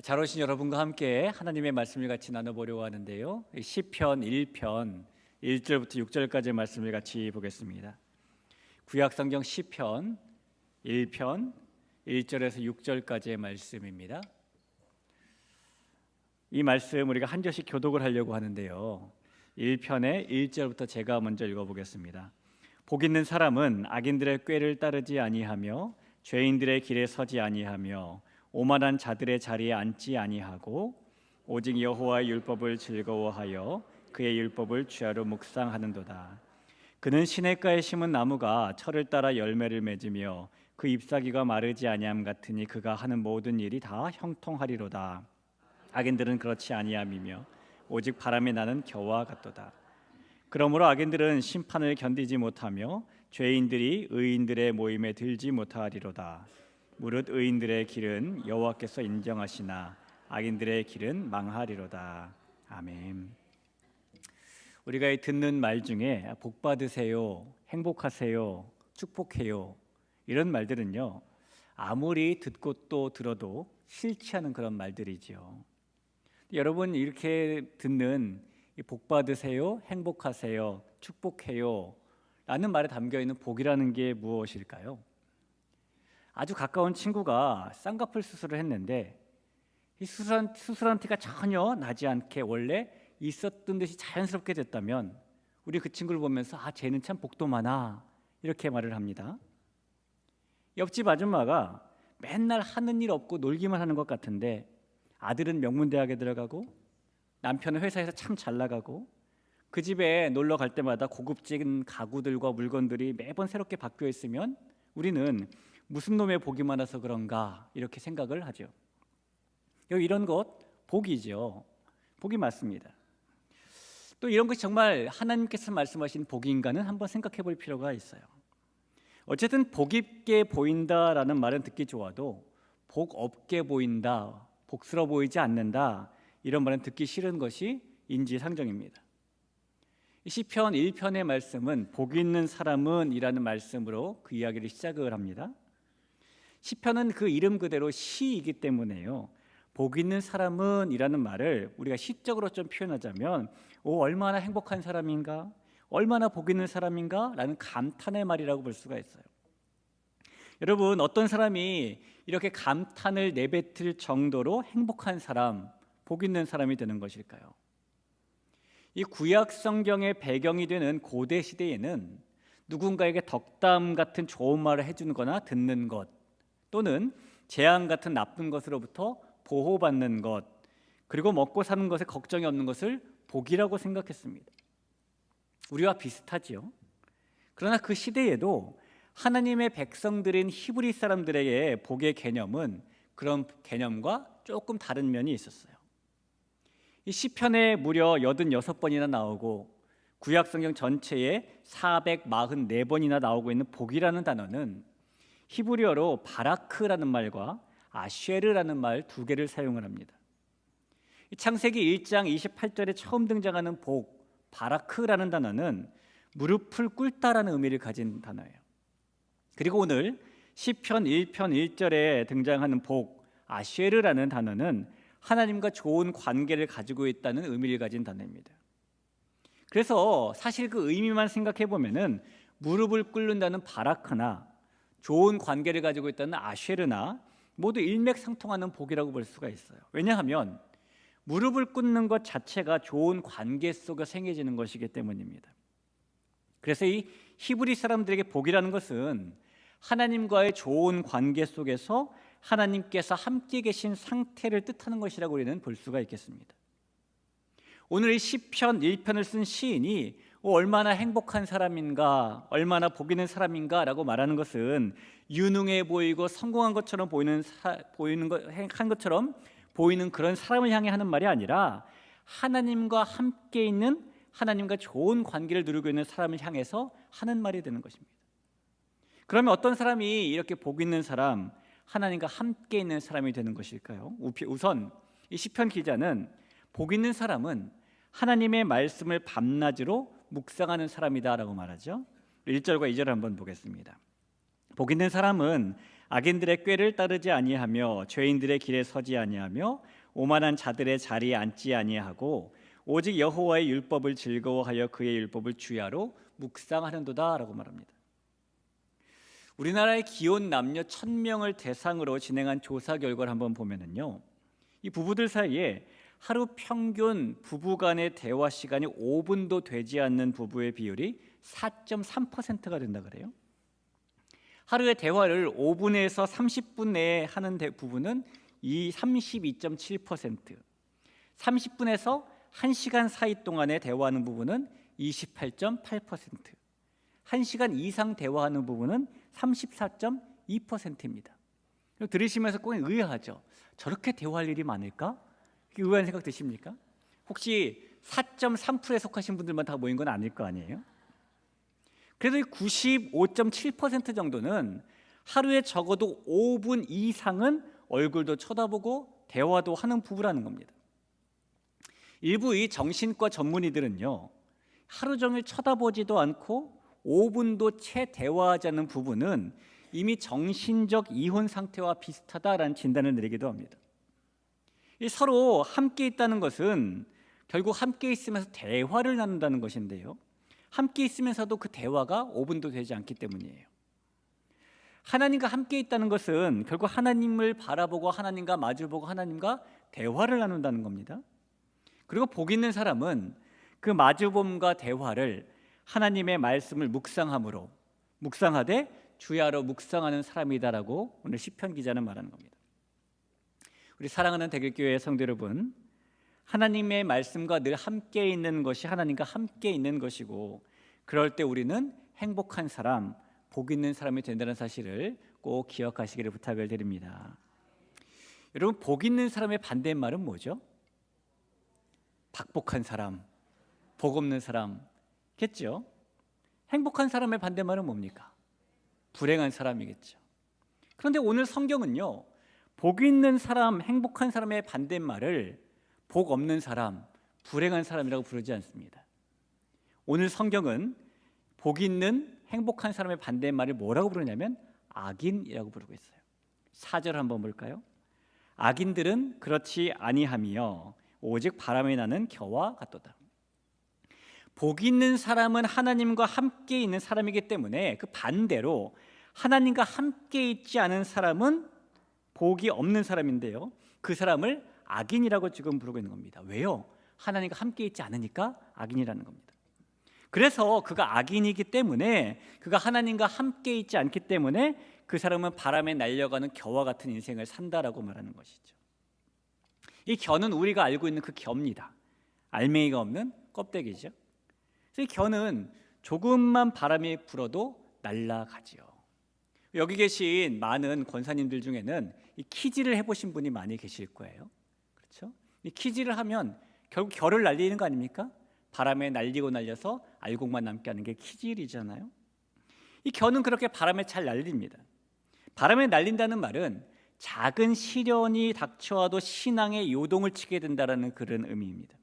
잘 오신 여러분과 함께 하나님의 말씀을 같이 나눠보려고 하는데요. 시편 1편 1절부터 6절까지의 말씀을 같이 보겠습니다. 구약성경 시편 1편 1절에서 6절까지의 말씀입니다. 이 말씀 우리가 한 절씩 교독을 하려고 하는데요. 1편의 1절부터 제가 먼저 읽어보겠습니다. 복 있는 사람은 악인들의 꾀를 따르지 아니하며 죄인들의 길에 서지 아니하며 오만한 자들의 자리에 앉지 아니하고 오직 여호와의 율법을 즐거워하여 그의 율법을 주야로 묵상하는도다. 그는 시냇가에 심은 나무가 철을 따라 열매를 맺으며 그 잎사귀가 마르지 아니함 같으니 그가 하는 모든 일이 다 형통하리로다. 악인들은 그렇지 아니함이며 오직 바람에 나는 겨와 같도다. 그러므로 악인들은 심판을 견디지 못하며 죄인들이 의인들의 모임에 들지 못하리로다. 무릇 의인들의 길은 여호와께서 인정하시나 악인들의 길은 망하리로다. 아멘. 우리가 이 듣는 말 중에 복 받으세요, 행복하세요, 축복해요 이런 말들은요, 아무리 듣고 또 들어도 싫지 않은 그런 말들이죠. 여러분, 이렇게 듣는 복 받으세요, 행복하세요, 축복해요 라는 말에 담겨 있는 복이라는 게 무엇일까요? 아주 가까운 친구가 쌍꺼풀 수술을 했는데 이 수술한 티가 전혀 나지 않게 원래 있었던 듯이 자연스럽게 됐다면 우리 그 친구를 보면서 쟤는 참 복도 많아 이렇게 말을 합니다. 옆집 아줌마가 맨날 하는 일 없고 놀기만 하는 것 같은데 아들은 명문대학에 들어가고 남편은 회사에서 참 잘 나가고 그 집에 놀러 갈 때마다 고급진 가구들과 물건들이 매번 새롭게 바뀌어 있으면 우리는 무슨 놈의 복이 많아서 그런가 이렇게 생각을 하죠. 이런 것 복이죠. 복이 맞습니다. 또 이런 것이 정말 하나님께서 말씀하신 복인가는 한번 생각해 볼 필요가 있어요. 어쨌든 복 있게 보인다라는 말은 듣기 좋아도 복 없게 보인다, 복스러워 보이지 않는다 이런 말은 듣기 싫은 것이 인지상정입니다. 시편 1편의 말씀은 복 있는 사람은 이라는 말씀으로 그 이야기를 시작을 합니다. 시편은 그 이름 그대로 시이기 때문에요, 복 있는 사람은 이라는 말을 우리가 시적으로 좀 표현하자면 얼마나 행복한 사람인가, 얼마나 복 있는 사람인가 라는 감탄의 말이라고 볼 수가 있어요. 여러분, 어떤 사람이 이렇게 감탄을 내뱉을 정도로 행복한 사람, 복 있는 사람이 되는 것일까요? 이 구약 성경의 배경이 되는 고대 시대에는 누군가에게 덕담 같은 좋은 말을 해주는 거나 듣는 것, 또는 재앙 같은 나쁜 것으로부터 보호받는 것, 그리고 먹고 사는 것에 걱정이 없는 것을 복이라고 생각했습니다. 우리와 비슷하지요. 그러나 그 시대에도 하나님의 백성들인 히브리 사람들에게 복의 개념은 그런 개념과 조금 다른 면이 있었어요. 이 시편에 무려 86번이나 나오고 구약 성경 전체에 444번이나 나오고 있는 복이라는 단어는 히브리어로 바라크라는 말과 아쉐르라는 말 두 개를 사용을 합니다. 창세기 1장 28절에 처음 등장하는 복, 바라크라는 단어는 무릎을 꿇다라는 의미를 가진 단어예요. 그리고 오늘 시편 1편 1절에 등장하는 복, 아쉐르라는 단어는 하나님과 좋은 관계를 가지고 있다는 의미를 가진 단어입니다. 그래서 사실 그 의미만 생각해 보면은 무릎을 꿇는다는 바라크나 좋은 관계를 가지고 있다는 아쉐르나 모두 일맥상통하는 복이라고 볼 수가 있어요. 왜냐하면 무릎을 꿇는 것 자체가 좋은 관계 속에 생겨지는 것이기 때문입니다. 그래서 이 히브리 사람들에게 복이라는 것은 하나님과의 좋은 관계 속에서 하나님께서 함께 계신 상태를 뜻하는 것이라고 우리는 볼 수가 있겠습니다. 오늘 이 시편 1편을 쓴 시인이 얼마나 행복한 사람인가, 얼마나 복 있는 사람인가 라고 말하는 것은 유능해 보이고 성공한 것처럼 보이는 그런 사람을 향해 하는 말이 아니라 하나님과 함께 있는, 하나님과 좋은 관계를 누리고 있는 사람을 향해서 하는 말이 되는 것입니다. 그러면 어떤 사람이 이렇게 복 있는 사람, 하나님과 함께 있는 사람이 되는 것일까요? 우선 이 시편 기자는 복 있는 사람은 하나님의 말씀을 밤낮으로 묵상하는 사람이다 라고 말하죠. 1절과 2절을 한번 보겠습니다. 복 있는 사람은 악인들의 꾀를 따르지 아니하며 죄인들의 길에 서지 아니하며 오만한 자들의 자리에 앉지 아니하고 오직 여호와의 율법을 즐거워하여 그의 율법을 주야로 묵상하는도다라고 말합니다. 우리나라의 기혼 남녀 1000명을 대상으로 진행한 조사 결과를 한번 보면은요, 이 부부들 사이에 하루 평균 부부간의 대화 시간이 5분도 되지 않는 부부의 비율이 4.3%가 된다 그래요. 하루에 대화를 5분에서 30분 내에 하는 부부는 이 32.7%, 30분에서 1시간 사이 동안에 대화하는 부부는 28.8%, 1시간 이상 대화하는 부부는 34.2%입니다. 들으시면서 꼭 의아하죠. 저렇게 대화할 일이 많을까? 의아한 생각 드십니까? 혹시 4.3%에 속하신 분들만 다 모인 건 아닐 거 아니에요? 그래도 95.7% 정도는 하루에 적어도 5분 이상은 얼굴도 쳐다보고 대화도 하는 부부라는 겁니다. 일부 이 정신과 전문의들은요, 하루 종일 쳐다보지도 않고 5분도 채 대화하지 않는 부부는 이미 정신적 이혼 상태와 비슷하다라는 진단을 내리기도 합니다. 이 서로 함께 있다는 것은 결국 함께 있으면서 대화를 나눈다는 것인데요, 함께 있으면서도 그 대화가 5분도 되지 않기 때문이에요. 하나님과 함께 있다는 것은 결국 하나님을 바라보고 하나님과 마주보고 하나님과 대화를 나눈다는 겁니다. 그리고 복 있는 사람은 그 마주봄과 대화를 하나님의 말씀을 묵상하되 주야로 묵상하는 사람이다라고 오늘 시편 기자는 말하는 겁니다. 우리 사랑하는 대길교회 성도 여러분, 하나님의 말씀과 늘 함께 있는 것이 하나님과 함께 있는 것이고, 그럴 때 우리는 행복한 사람, 복 있는 사람이 된다는 사실을 꼭 기억하시기를 부탁을 드립니다. 여러분, 복 있는 사람의 반대말은 뭐죠? 박복한 사람, 복 없는 사람겠죠? 행복한 사람의 반대말은 뭡니까? 불행한 사람이겠죠. 그런데 오늘 성경은요, 복 있는 사람, 행복한 사람의 반대말을 복 없는 사람, 불행한 사람이라고 부르지 않습니다. 오늘 성경은 복 있는 행복한 사람의 반대말을 뭐라고 부르냐면 악인이라고 부르고 있어요. 4절 한번 볼까요? 악인들은 그렇지 아니하며 오직 바람이 나는 겨와 같도다. 복 있는 사람은 하나님과 함께 있는 사람이기 때문에 그 반대로 하나님과 함께 있지 않은 사람은 복이 없는 사람인데요, 그 사람을 악인이라고 지금 부르고 있는 겁니다. 왜요? 하나님과 함께 있지 않으니까 악인이라는 겁니다. 그래서 그가 악인이기 때문에, 그가 하나님과 함께 있지 않기 때문에 그 사람은 바람에 날려가는 겨와 같은 인생을 산다라고 말하는 것이죠. 이 겨는 우리가 알고 있는 그 겨입니다. 알맹이가 없는 껍데기죠. 그래서 이 겨는 조금만 바람이 불어도 날아가지요. 여기 계신 많은 권사님들 중에는 이 키질을 해보신 분이 많이 계실 거예요. 그렇죠? 이 키질을 하면 결국 겨를 날리는 거 아닙니까? 바람에 날리고 날려서 알곡만 남게 하는 게 키질이잖아요. 이 겨는 그렇게 바람에 잘 날립니다. 바람에 날린다는 말은 작은 시련이 닥쳐와도 신앙의 요동을 치게 된다는 그런 의미입니다.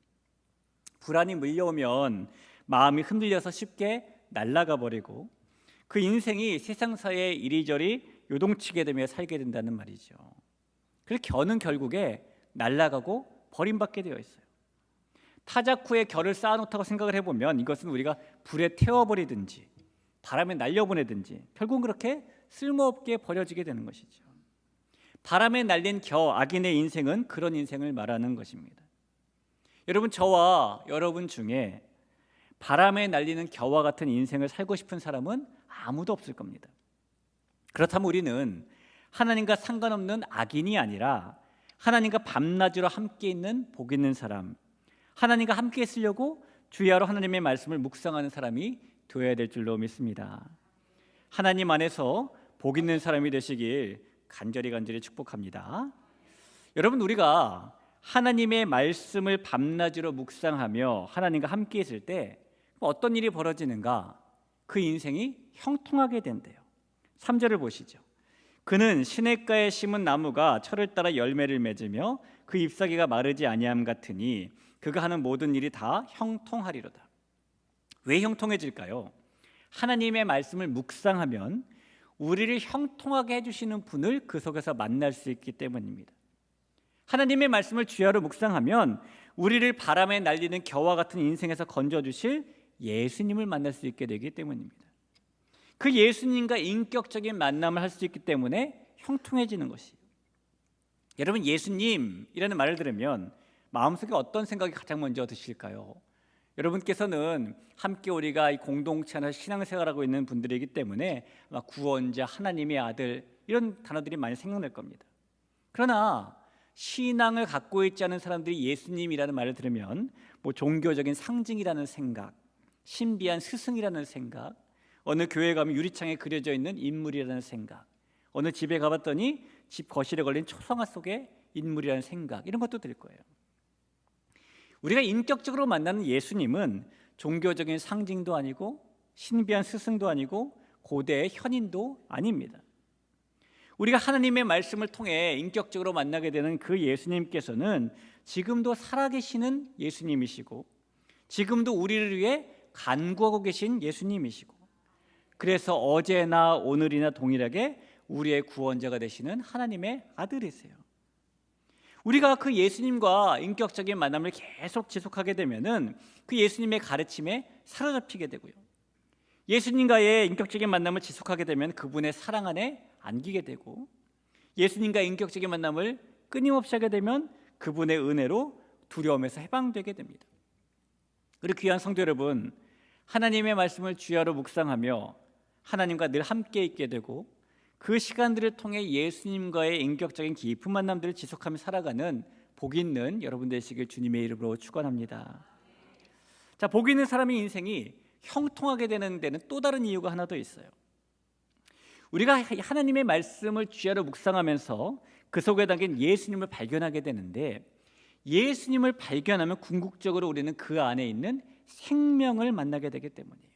불안이 밀려오면 마음이 흔들려서 쉽게 날아가 버리고 그 인생이 세상사에 이리저리 요동치게 되며 살게 된다는 말이죠. 그래서 겨는 결국에 날아가고 버림받게 되어 있어요. 타작 후에 겨를 쌓아놓다고 생각을 해보면 이것은 우리가 불에 태워버리든지 바람에 날려보내든지 결국은 그렇게 쓸모없게 버려지게 되는 것이죠. 바람에 날린 겨, 악인의 인생은 그런 인생을 말하는 것입니다. 여러분, 저와 여러분 중에 바람에 날리는 겨와 같은 인생을 살고 싶은 사람은 아무도 없을 겁니다. 그렇다면 우리는 하나님과 상관없는 악인이 아니라 하나님과 밤낮으로 함께 있는 복 있는 사람, 하나님과 함께 있으려고 주야로 하나님의 말씀을 묵상하는 사람이 되어야 될 줄로 믿습니다. 하나님 안에서 복 있는 사람이 되시길 간절히 축복합니다. 여러분, 우리가 하나님의 말씀을 밤낮으로 묵상하며 하나님과 함께 있을 때 어떤 일이 벌어지는가? 그 인생이 형통하게 된대요. 3절을 보시죠. 그는 시냇가에 심은 나무가 철을 따라 열매를 맺으며 그 잎사귀가 마르지 아니함 같으니 그가 하는 모든 일이 다 형통하리로다. 왜 형통해질까요? 하나님의 말씀을 묵상하면 우리를 형통하게 해주시는 분을 그 속에서 만날 수 있기 때문입니다. 하나님의 말씀을 주야로 묵상하면 우리를 바람에 날리는 겨와 같은 인생에서 건져주실 예수님을 만날 수 있게 되기 때문입니다. 그 예수님과 인격적인 만남을 할 수 있기 때문에 형통해지는 것이에요. 여러분, 예수님이라는 말을 들으면 마음속에 어떤 생각이 가장 먼저 드실까요? 여러분께서는 함께 우리가 이 공동체 안에서 신앙생활하고 있는 분들이기 때문에 아마 구원자, 하나님의 아들 이런 단어들이 많이 생각날 겁니다. 그러나 신앙을 갖고 있지 않은 사람들이 예수님이라는 말을 들으면 뭐 종교적인 상징이라는 생각, 신비한 스승이라는 생각, 어느 교회 가면 유리창에 그려져 있는 인물이라는 생각, 어느 집에 가봤더니 집 거실에 걸린 초상화 속의 인물이라는 생각, 이런 것도 들 거예요. 우리가 인격적으로 만나는 예수님은 종교적인 상징도 아니고 신비한 스승도 아니고 고대의 현인도 아닙니다. 우리가 하나님의 말씀을 통해 인격적으로 만나게 되는 그 예수님께서는 지금도 살아계시는 예수님이시고 지금도 우리를 위해 간구하고 계신 예수님이시고, 그래서 어제나 오늘이나 동일하게 우리의 구원자가 되시는 하나님의 아들이세요. 우리가 그 예수님과 인격적인 만남을 계속 지속하게 되면은 그 예수님의 가르침에 사로잡히게 되고요, 예수님과의 인격적인 만남을 지속하게 되면 그분의 사랑 안에 안기게 되고, 예수님과의 인격적인 만남을 끊임없이 하게 되면 그분의 은혜로 두려움에서 해방되게 됩니다. 우리 귀한 성도 여러분, 하나님의 말씀을 주야로 묵상하며 하나님과 늘 함께 있게 되고 그 시간들을 통해 예수님과의 인격적인 깊은 만남들을 지속하며 살아가는 복 있는 여러분 되시길 주님의 이름으로 축원합니다. 자, 복 있는 사람의 인생이 형통하게 되는 데는 또 다른 이유가 하나 더 있어요. 우리가 하나님의 말씀을 주야로 묵상하면서 그 속에 담긴 예수님을 발견하게 되는데, 예수님을 발견하면 궁극적으로 우리는 그 안에 있는 생명을 만나게 되기 때문이에요.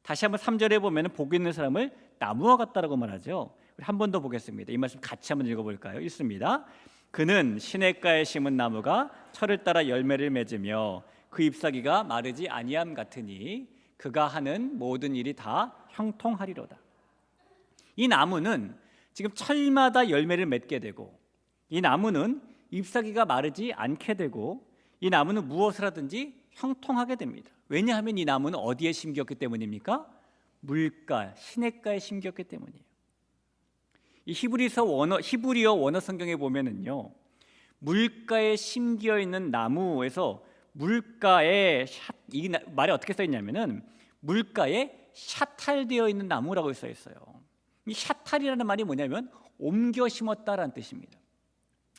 다시 한번 3절에 보면 복 있는 사람을 나무와 같다라고 말하죠. 우리 한 번 더 보겠습니다. 이 말씀 같이 한번 읽어볼까요? 읽습니다. 그는 시냇가에 심은 나무가 철을 따라 열매를 맺으며 그 잎사귀가 마르지 아니함 같으니 그가 하는 모든 일이 다 형통하리로다. 이 나무는 지금 철마다 열매를 맺게 되고, 이 나무는 잎사귀가 마르지 않게 되고, 이 나무는 무엇을 하든지 형통하게 됩니다. 왜냐하면 이 나무는 어디에 심겼기 때문입니까? 물가, 시냇가에 심겼기 때문이에요. 이 히브리어 원어 성경에 보면은요, 물가에 심겨 있는 나무에서 물가에 이 말이 어떻게 써 있냐면은 물가에 샤탈되어 있는 나무라고 써 있어요. 이 샤탈이라는 말이 뭐냐면 옮겨 심었다라는 뜻입니다.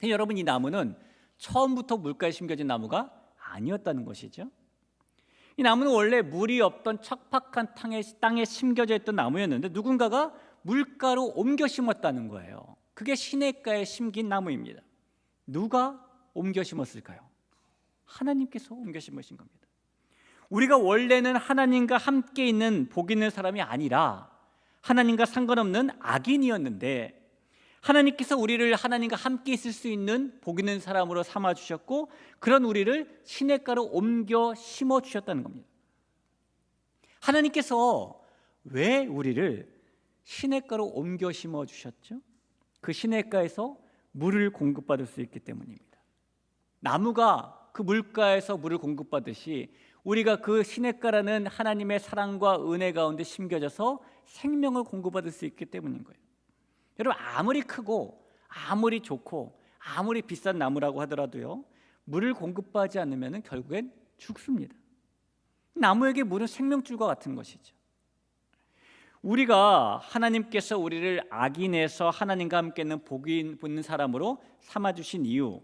여러분, 이 나무는 처음부터 물가에 심겨진 나무가 아니었다는 것이죠. 이 나무는 원래 물이 없던 척박한 땅에 심겨져 있던 나무였는데 누군가가 물가로 옮겨 심었다는 거예요. 그게 시냇가에 심긴 나무입니다. 누가 옮겨 심었을까요? 하나님께서 옮겨 심으신 겁니다. 우리가 원래는 하나님과 함께 있는 복 있는 사람이 아니라 하나님과 상관없는 악인이었는데, 하나님께서 우리를 하나님과 함께 있을 수 있는 복 있는 사람으로 삼아주셨고, 그런 우리를 시냇가로 옮겨 심어주셨다는 겁니다. 하나님께서 왜 우리를 시냇가로 옮겨 심어주셨죠? 그 시냇가에서 물을 공급받을 수 있기 때문입니다. 나무가 그 물가에서 물을 공급받듯이 우리가 그 시냇가라는 하나님의 사랑과 은혜 가운데 심겨져서 생명을 공급받을 수 있기 때문인 거예요. 여러분, 아무리 크고 아무리 좋고 아무리 비싼 나무라고 하더라도요, 물을 공급받지 않으면 결국엔 죽습니다. 나무에게 물은 생명줄과 같은 것이죠. 우리가 하나님께서 우리를 악인에서 하나님과 함께 있는 복이 붙는 사람으로 삼아주신 이유,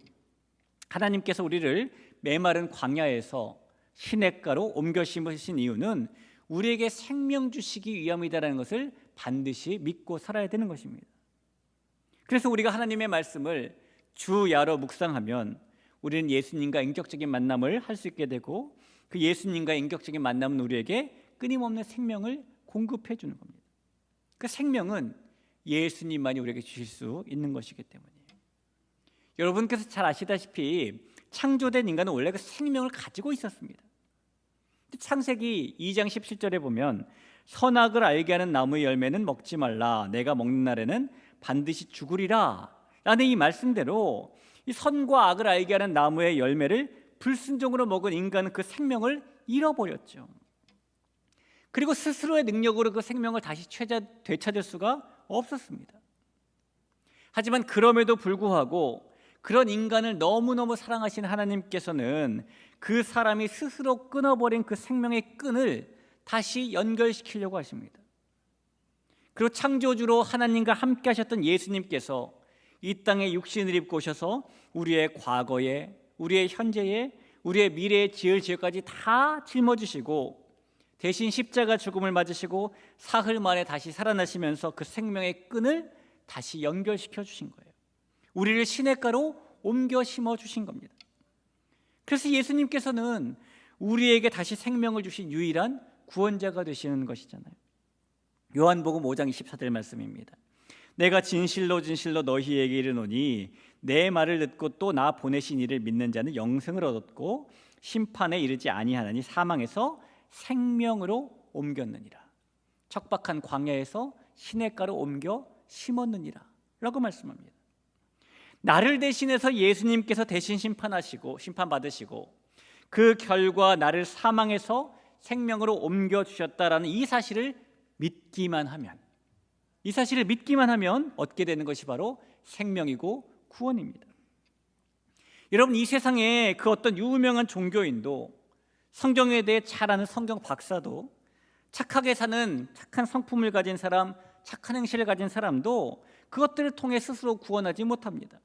하나님께서 우리를 메마른 광야에서 시냇가로 옮겨 심으신 이유는 우리에게 생명 주시기 위함이다라는 것을 반드시 믿고 살아야 되는 것입니다. 그래서 우리가 하나님의 말씀을 주야로 묵상하면 우리는 예수님과 인격적인 만남을 할 수 있게 되고, 그 예수님과 인격적인 만남은 우리에게 끊임없는 생명을 공급해 주는 겁니다. 그 생명은 예수님만이 우리에게 주실 수 있는 것이기 때문이에요. 여러분께서 잘 아시다시피 창조된 인간은 원래 그 생명을 가지고 있었습니다. 창세기 2장 17절에 보면 선악을 알게 하는 나무의 열매는 먹지 말라. 내가 먹는 날에는 반드시 죽으리라. 라는 이 말씀대로 이 선과 악을 알게 하는 나무의 열매를 불순종으로 먹은 인간은 그 생명을 잃어버렸죠. 그리고 스스로의 능력으로 그 생명을 다시 되찾을 수가 없었습니다. 하지만 그럼에도 불구하고 그런 인간을 너무너무 사랑하신 하나님께서는 그 사람이 스스로 끊어버린 그 생명의 끈을 다시 연결시키려고 하십니다. 그리고 창조주로 하나님과 함께 하셨던 예수님께서 이 땅에 육신을 입고 오셔서 우리의 과거에, 우리의 현재에, 우리의 미래에 지을 죄까지 다 짊어지시고 대신 십자가 죽음을 맞으시고 사흘 만에 다시 살아나시면서 그 생명의 끈을 다시 연결시켜 주신 거예요. 우리를 시냇가로 옮겨 심어 주신 겁니다. 그래서 예수님께서는 우리에게 다시 생명을 주신 유일한 구원자가 되시는 것이잖아요. 요한복음 5장 24절 말씀입니다. 내가 진실로 진실로 너희에게 이르노니 내 말을 듣고 또 나 보내신 이를 믿는 자는 영생을 얻었고 심판에 이르지 아니하나니 사망에서 생명으로 옮겼느니라. 척박한 광야에서 시냇가로 옮겨 심었느니라 라고 말씀합니다. 나를 대신해서 예수님께서 대신 심판받으시고 그 결과 나를 사망에서 생명으로 옮겨주셨다라는 이 사실을 믿기만 하면, 이 사실을 믿기만 하면 얻게 되는 것이 바로 생명이고 구원입니다. 여러분, 이 세상에 그 어떤 유명한 종교인도, 성경에 대해 잘 아는 성경 박사도, 착하게 사는 착한 성품을 가진 사람, 착한 행실을 가진 사람도 그것들을 통해 스스로 구원하지 못합니다.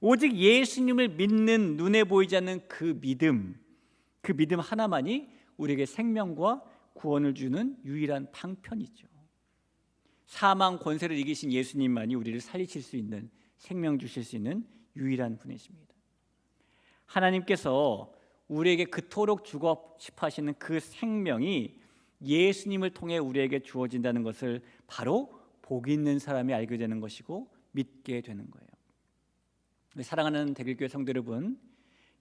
오직 예수님을 믿는 눈에 보이지 않는 그 믿음 하나만이 우리에게 생명과 구원을 주는 유일한 방편이죠. 사망 권세를 이기신 예수님만이 우리를 살리실 수 있는, 생명 주실 수 있는 유일한 분이십니다. 하나님께서 우리에게 그토록 주고 싶어 하시는 그 생명이 예수님을 통해 우리에게 주어진다는 것을 바로 복 있는 사람이 알게 되는 것이고 믿게 되는 거예요. 사랑하는 대길교회 성도 여러분,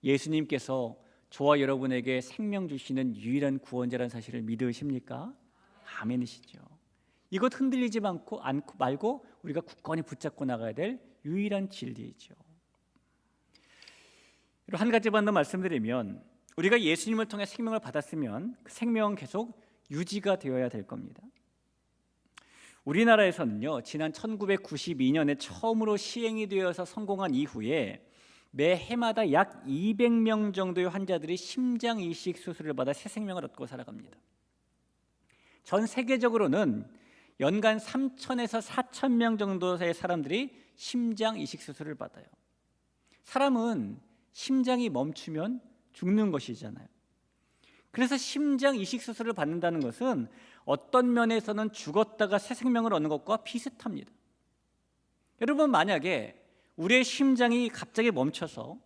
예수님께서 저와 여러분에게 생명 주시는 유일한 구원자라는 사실을 믿으십니까? 아멘이시죠. 이것 흔들리지 말고 우리가 굳건히 붙잡고 나가야 될 유일한 진리이죠. 한 가지만 더 말씀드리면, 우리가 예수님을 통해 생명을 받았으면 그 생명은 계속 유지가 되어야 될 겁니다. 우리나라에서는요, 지난 1992년에 처음으로 시행이 되어서 성공한 이후에 매 해마다 약 200명 정도의 환자들이 심장 이식 수술을 받아 새 생명을 얻고 살아갑니다. 전 세계적으로는 연간 3,000에서 4,000명 정도의 사람들이 심장 이식 수술을 받아요. 사람은 심장이 멈추면 죽는 것이잖아요. 그래서 심장 이식 수술을 받는다는 것은 어떤 면에서는 죽었다가 새 생명을 얻는 것과 비슷합니다. 여러분, 만약에 우리의 심장이 갑자기 멈춰서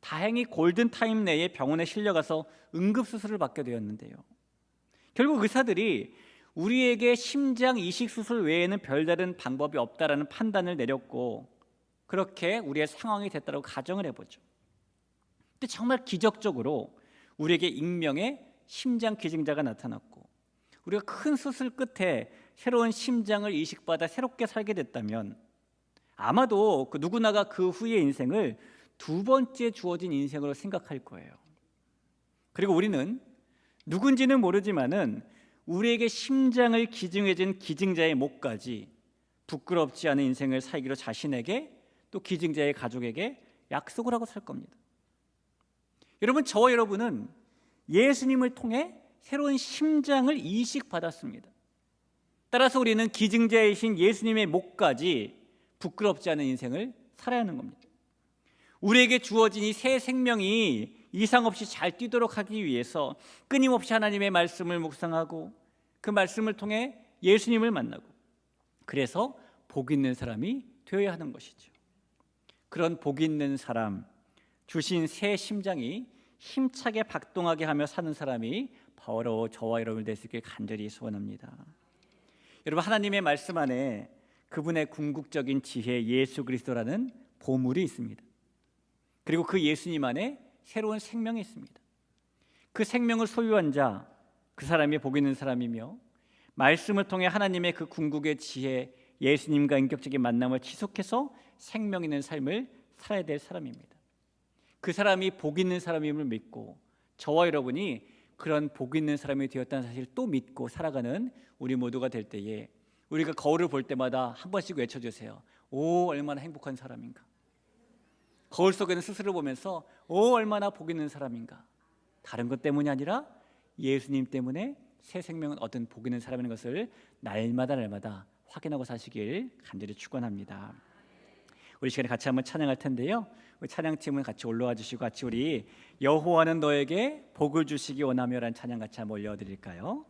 다행히 골든타임 내에 병원에 실려가서 응급수술을 받게 되었는데요, 결국 의사들이 우리에게 심장 이식 수술 외에는 별다른 방법이 없다라는 판단을 내렸고 그렇게 우리의 상황이 됐다고 가정을 해보죠. 근데 정말 기적적으로 우리에게 익명의 심장 기증자가 나타났고 우리가 큰 수술 끝에 새로운 심장을 이식받아 새롭게 살게 됐다면 아마도 누구나가 그 후의 인생을 두 번째 주어진 인생으로 생각할 거예요. 그리고 우리는 누군지는 모르지만은 우리에게 심장을 기증해준 기증자의 목까지 부끄럽지 않은 인생을 살기로 자신에게 또 기증자의 가족에게 약속을 하고 살 겁니다. 여러분, 저와 여러분은 예수님을 통해 새로운 심장을 이식받았습니다. 따라서 우리는 기증자이신 예수님의 목까지 부끄럽지 않은 인생을 살아야 하는 겁니다. 우리에게 주어진 이 새 생명이 이상 없이 잘 뛰도록 하기 위해서 끊임없이 하나님의 말씀을 묵상하고 그 말씀을 통해 예수님을 만나고, 그래서 복 있는 사람이 되어야 하는 것이죠. 그런 복 있는 사람, 주신 새 심장이 힘차게 박동하게 하며 사는 사람이 바로 저와 여러분을 될 수 있길 간절히 소원합니다. 여러분, 하나님의 말씀 안에 그분의 궁극적인 지혜 예수 그리스도라는 보물이 있습니다. 그리고 그 예수님 안에 새로운 생명이 있습니다. 그 생명을 소유한 자, 그 사람이 복 있는 사람이며 말씀을 통해 하나님의 그 궁극의 지혜, 예수님과 인격적인 만남을 지속해서 생명 있는 삶을 살아야 될 사람입니다. 그 사람이 복 있는 사람임을 믿고 저와 여러분이 그런 복 있는 사람이 되었다는 사실을 또 믿고 살아가는 우리 모두가 될 때에 우리가 거울을 볼 때마다 한 번씩 외쳐주세요. 오, 얼마나 행복한 사람인가. 거울 속에는 스스로 보면서 오, 얼마나 복 있는 사람인가. 다른 것 때문이 아니라 예수님 때문에 새 생명을 얻은 복 있는 사람인 것을 날마다 확인하고 사시길 간절히 축원합니다. 우리 시간에 같이 한번 찬양할 텐데요. 우리 찬양팀은 같이 올라와 주시고 같이 우리 여호와는 너에게 복을 주시기 원하며라는 찬양 같이 한번 올려드릴까요?